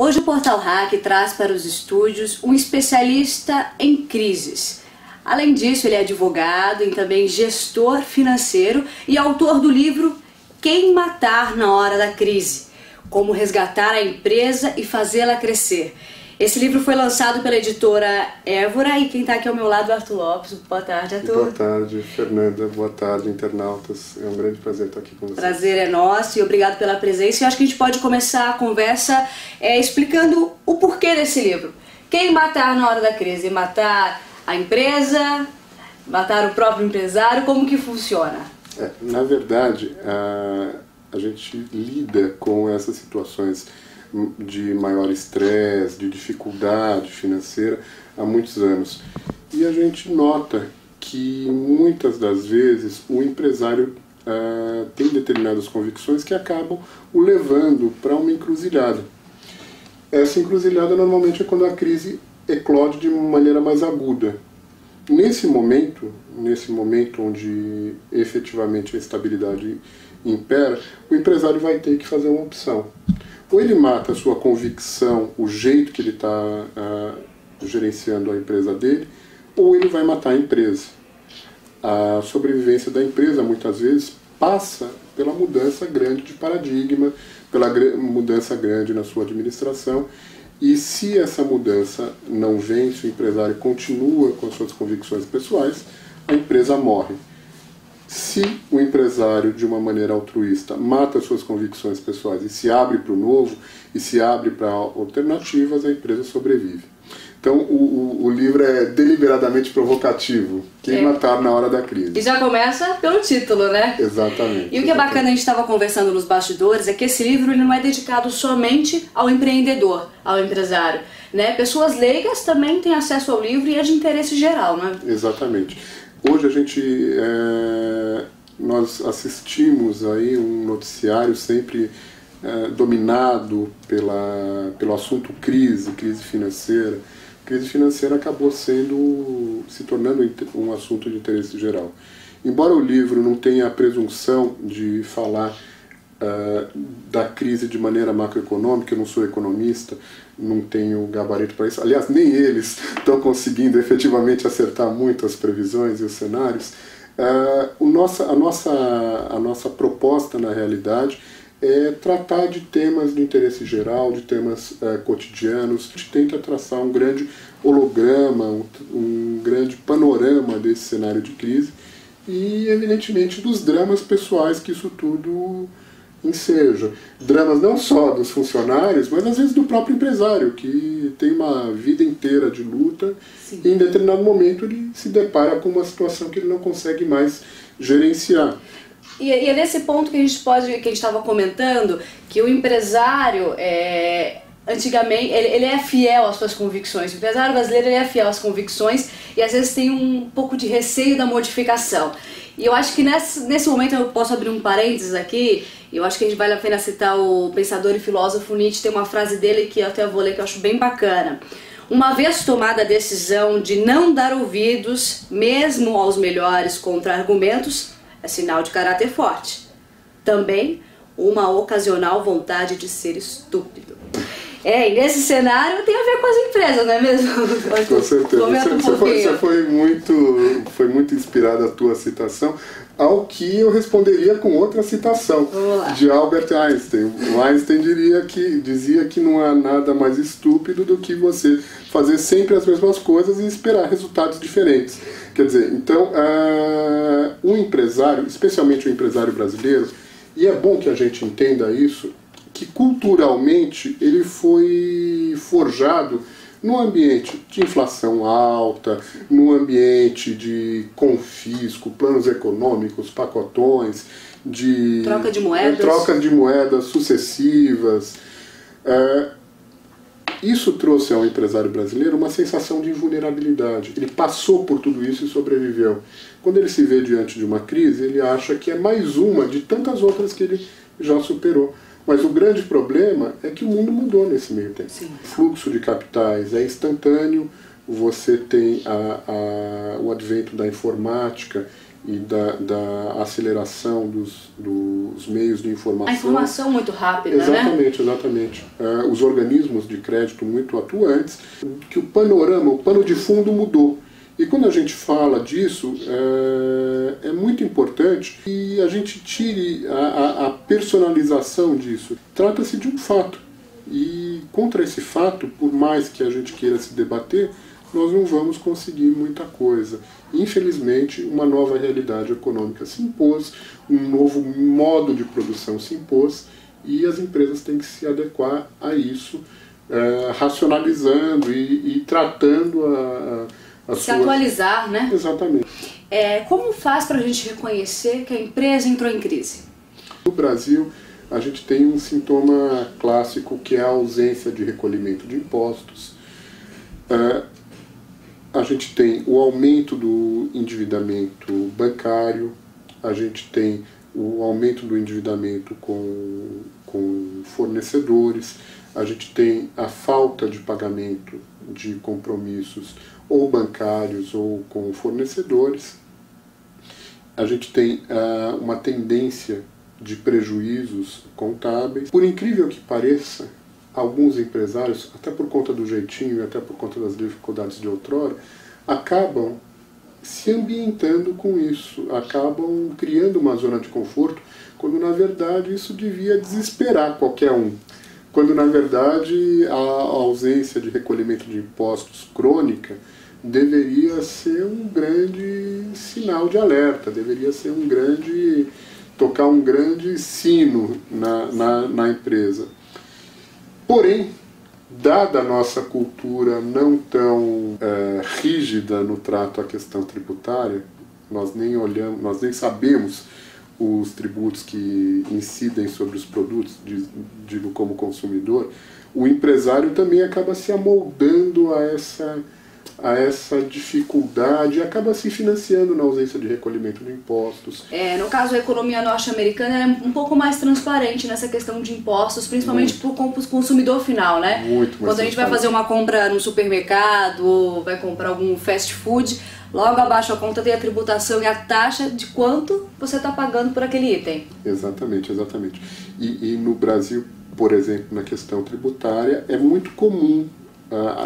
Hoje o Portal Hack traz para os estúdios um especialista em crises. Além disso, ele é advogado e também gestor financeiro e autor do livro Quem Matar na Hora da Crise: Como Resgatar a Empresa e Fazê-la Crescer. Esse livro foi lançado pela editora Évora e quem está aqui ao meu lado é o Arthur Lopes. Boa tarde, Arthur. Boa tarde, Fernanda. Boa tarde, internautas. É um grande prazer estar aqui com vocês. Prazer é nosso e obrigado pela presença. Eu acho que a gente pode começar a conversa explicando o porquê desse livro. Quem matar na hora da crise? Matar a empresa? Matar o próprio empresário? Como que funciona? Na verdade, a gente lida com essas situações de maior estresse, de dificuldade financeira há muitos anos. E a gente nota que muitas das vezes o empresário tem determinadas convicções que acabam o levando para uma encruzilhada. Essa encruzilhada normalmente é quando a crise eclode de maneira mais aguda. Nesse momento onde efetivamente a estabilidade impera, o empresário vai ter que fazer uma opção. Ou ele mata a sua convicção, o jeito que ele está gerenciando a empresa dele, ou ele vai matar a empresa. A sobrevivência da empresa, muitas vezes, passa pela mudança grande de paradigma, pela mudança grande na sua administração. E se essa mudança não vem, se o empresário continua com as suas convicções pessoais, a empresa morre. Se o empresário, de uma maneira altruísta, mata suas convicções pessoais e se abre para o novo, e se abre para alternativas, a empresa sobrevive. Então, o livro é deliberadamente provocativo. Quem matar na hora da crise. E já começa pelo título, né? Exatamente. E o que é bacana, a gente estava conversando nos bastidores, é que esse livro ele não é dedicado somente ao empreendedor, ao empresário, né? Pessoas leigas também têm acesso ao livro e é de interesse geral, né? Exatamente. Hoje nós assistimos aí um noticiário sempre dominado pelo assunto crise financeira. Crise financeira acabou se tornando um assunto de interesse geral. Embora o livro não tenha a presunção de falar da crise de maneira macroeconômica, eu não sou economista, não tenho gabarito para isso, aliás, nem eles estão conseguindo efetivamente acertar muito as previsões e os cenários. A nossa proposta, na realidade, é tratar de temas de interesse geral, de temas cotidianos. A gente tenta traçar um grande holograma, um grande panorama desse cenário de crise e, evidentemente, dos dramas pessoais que isso tudo enseja. Dramas não só dos funcionários, mas às vezes do próprio empresário, que tem uma vida inteira de luta. Sim. E em determinado momento ele se depara com uma situação que ele não consegue mais gerenciar. E é nesse ponto que a gente estava comentando, que o empresário, antigamente, ele é fiel às suas convicções. O empresário brasileiro ele é fiel às convicções e às vezes tem um pouco de receio da modificação. E eu acho que nesse momento eu posso abrir um parênteses aqui, eu acho que a gente vale a pena citar o pensador e filósofo Nietzsche. Tem uma frase dele que eu até vou ler, que eu acho bem bacana. Uma vez tomada a decisão de não dar ouvidos, mesmo aos melhores contra-argumentos, é sinal de caráter forte. Também uma ocasional vontade de ser estúpido. E nesse cenário tem a ver com as empresas, não é mesmo? Com certeza. Foi muito inspirada a tua citação, ao que eu responderia com outra citação de Albert Einstein. O Einstein dizia que não há nada mais estúpido do que você fazer sempre as mesmas coisas e esperar resultados diferentes. Quer dizer, então, o empresário, especialmente o empresário brasileiro, e é bom que a gente entenda isso, que culturalmente ele foi forjado num ambiente de inflação alta, num ambiente de confisco, planos econômicos, pacotões, de trocas de moedas sucessivas. Isso trouxe ao empresário brasileiro uma sensação de invulnerabilidade. Ele passou por tudo isso e sobreviveu. Quando ele se vê diante de uma crise, ele acha que é mais uma de tantas outras que ele já superou. Mas o grande problema é que o mundo mudou nesse meio tempo. Sim. O fluxo de capitais é instantâneo, você tem o advento da informática e da aceleração dos meios de informação. A informação muito rápida, exatamente, né? Exatamente. Os organismos de crédito muito atuantes, que o panorama, o pano de fundo mudou. E quando a gente fala disso, é muito importante que a gente tire a personalização disso. Trata-se de um fato. E contra esse fato, por mais que a gente queira se debater, nós não vamos conseguir muita coisa. Infelizmente, uma nova realidade econômica se impôs, um novo modo de produção se impôs, e as empresas têm que se adequar a isso, racionalizando e tratando as se atualizar, né? Exatamente. Como faz para a gente reconhecer que a empresa entrou em crise? No Brasil, a gente tem um sintoma clássico, que é a ausência de recolhimento de impostos. A gente tem o aumento do endividamento bancário, a gente tem o aumento do endividamento com fornecedores, a gente tem a falta de pagamento de compromissos ou bancários ou com fornecedores, a gente tem uma tendência de prejuízos contábeis. Por incrível que pareça, alguns empresários, até por conta do jeitinho e até por conta das dificuldades de outrora, acabam se ambientando com isso, acabam criando uma zona de conforto, quando na verdade isso devia desesperar qualquer um. Quando na verdade a ausência de recolhimento de impostos crônica deveria ser um grande sinal de alerta, deveria ser tocar um grande sino na empresa. Porém, dada a nossa cultura não tão rígida no trato à questão tributária, nós nem sabemos os tributos que incidem sobre os produtos, digo como consumidor, o empresário também acaba se amoldando a essa dificuldade e acaba se financiando na ausência de recolhimento de impostos. No caso, a economia norte-americana é um pouco mais transparente nessa questão de impostos, principalmente para o consumidor final, né? Muito mais. Quando a gente vai fazer uma compra no supermercado ou vai comprar algum fast food, logo abaixo da conta tem a tributação e a taxa de quanto você está pagando por aquele item. Exatamente, exatamente. E no Brasil, por exemplo, na questão tributária, é muito comum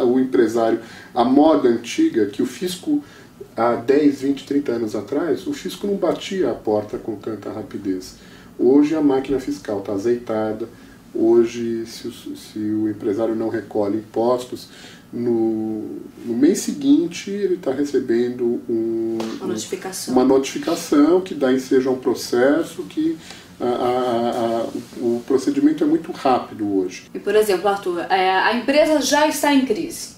o empresário, a moda antiga, que o fisco há 10, 20, 30 anos atrás, o fisco não batia a porta com tanta rapidez. Hoje a máquina fiscal está azeitada, hoje se o empresário não recolhe impostos, no mês seguinte ele está recebendo uma notificação que dá ensejo a um processo que o procedimento é muito rápido hoje. E, por exemplo, Arthur, a empresa já está em crise.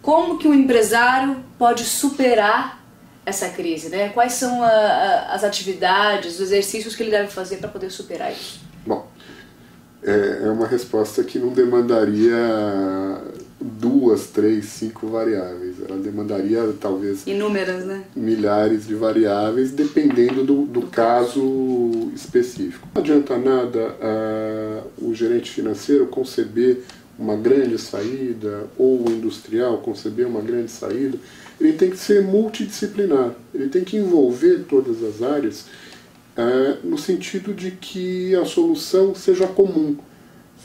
Como que o empresário pode superar essa crise, né? Quais são as atividades, os exercícios que ele deve fazer para poder superar isso? Bom, é uma resposta que não demandaria 2, 3, 5 variáveis. Ela demandaria talvez inúmeras, né? Milhares de variáveis, dependendo do caso específico. Não adianta nada o gerente financeiro conceber uma grande saída, ou o industrial conceber uma grande saída. Ele tem que ser multidisciplinar, ele tem que envolver todas as áreas no sentido de que a solução seja comum,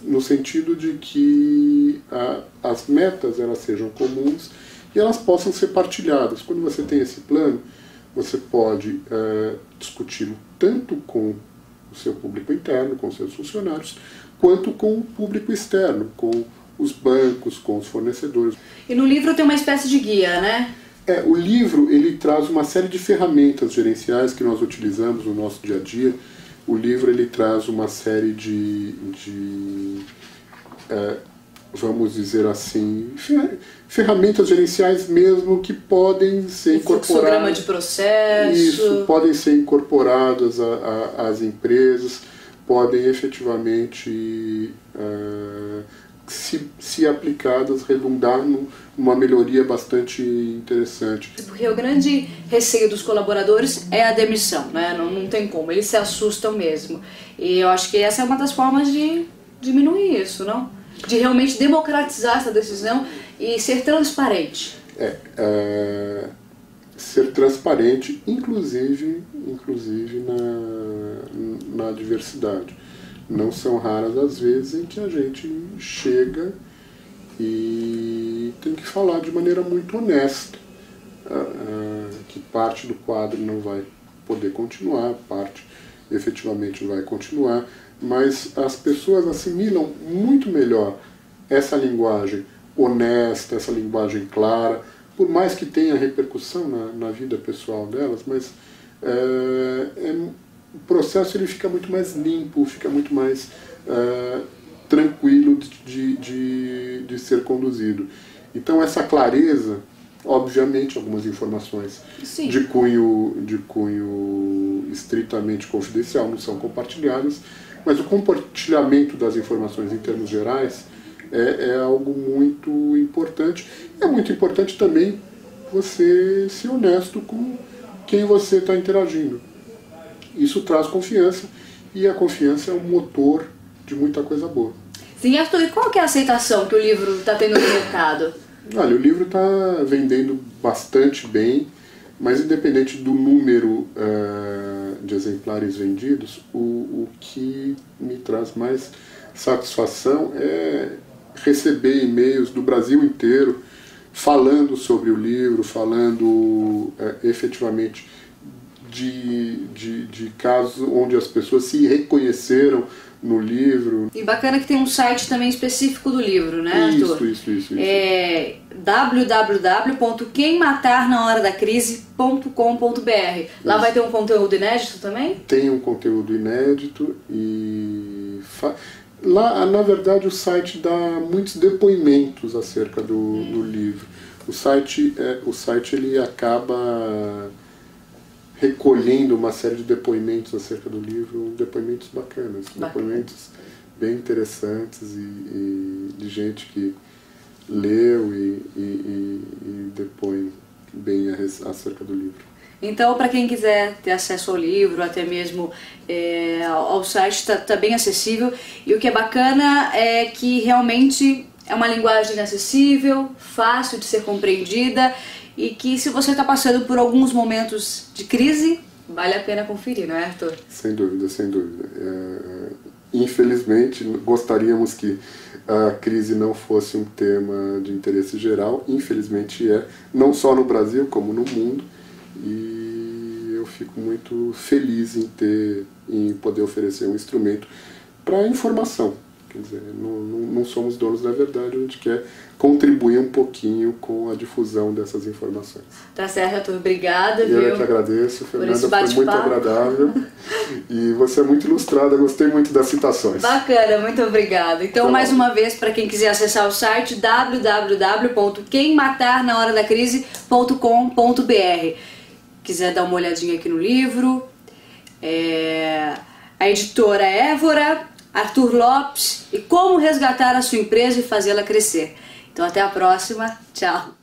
no sentido de que as metas elas sejam comuns e elas possam ser partilhadas. Quando você tem esse plano, você pode discuti-lo tanto com o seu público interno, com os seus funcionários, quanto com o público externo, com os bancos, com os fornecedores. E no livro tem uma espécie de guia, né? O livro ele traz uma série de ferramentas gerenciais que nós utilizamos no nosso dia a dia. O livro ele traz uma série de vamos dizer assim, ferramentas gerenciais mesmo que podem ser incorporadas. Fluxograma de processo. Isso, podem ser incorporadas às empresas, podem efetivamente se aplicadas, redundar numa melhoria bastante interessante. Porque o grande receio dos colaboradores é a demissão, né? Não tem como, eles se assustam mesmo. E eu acho que essa é uma das formas de diminuir isso, não? De realmente democratizar essa decisão e ser transparente. ser transparente, inclusive na diversidade. Não são raras as vezes em que a gente chega e tem que falar de maneira muito honesta que parte do quadro não vai poder continuar, parte efetivamente vai continuar, mas as pessoas assimilam muito melhor essa linguagem honesta, essa linguagem clara, por mais que tenha repercussão na vida pessoal delas, mas o processo ele fica muito mais limpo, fica muito mais tranquilo de ser conduzido. Então essa clareza, obviamente algumas informações de cunho estritamente confidencial não são compartilhadas, mas o compartilhamento das informações em termos gerais é algo muito importante. É muito importante também você ser honesto com quem você está interagindo. Isso traz confiança, e a confiança é um motor de muita coisa boa. Sim, Arthur, e qual que é a aceitação que o livro está tendo no mercado? Olha, o livro está vendendo bastante bem, mas independente do número de exemplares vendidos, o que me traz mais satisfação é receber e-mails do Brasil inteiro falando sobre o livro, falando efetivamente de casos onde as pessoas se reconheceram no livro. E bacana que tem um site também específico do livro, né, Arthur? Isso. É www.quemmatarnahoradacrise.com.br. Lá vai ter um conteúdo inédito também? Tem um conteúdo inédito e... Lá, na verdade, o site dá muitos depoimentos acerca do livro. O site ele acaba recolhendo uma série de depoimentos acerca do livro, depoimentos bacanas, depoimentos bem interessantes e de gente que leu e depõe bem acerca do livro. Então, para quem quiser ter acesso ao livro, até mesmo ao site, está bem acessível. E o que é bacana é que realmente é uma linguagem acessível, fácil de ser compreendida, e que se você está passando por alguns momentos de crise, vale a pena conferir, não é, Arthur? Sem dúvida, sem dúvida. Infelizmente, gostaríamos que a crise não fosse um tema de interesse geral. Infelizmente não só no Brasil, como no mundo. E eu fico muito feliz em poder oferecer um instrumento para informação. Quer dizer, não somos donos da verdade, a gente quer contribuir um pouquinho com a difusão dessas informações. Tá certo, Arthur. Obrigada. Eu que agradeço, Fernanda, foi muito agradável. E você é muito ilustrada, gostei muito das citações. Bacana, muito obrigada. Então, mais uma vez, para quem quiser acessar o site, www.quemmatarnahoradacrise.com.br. Quiser dar uma olhadinha aqui no livro, a editora Évora, Arthur Lopes, e como resgatar a sua empresa e fazê-la crescer. Então até a próxima, tchau!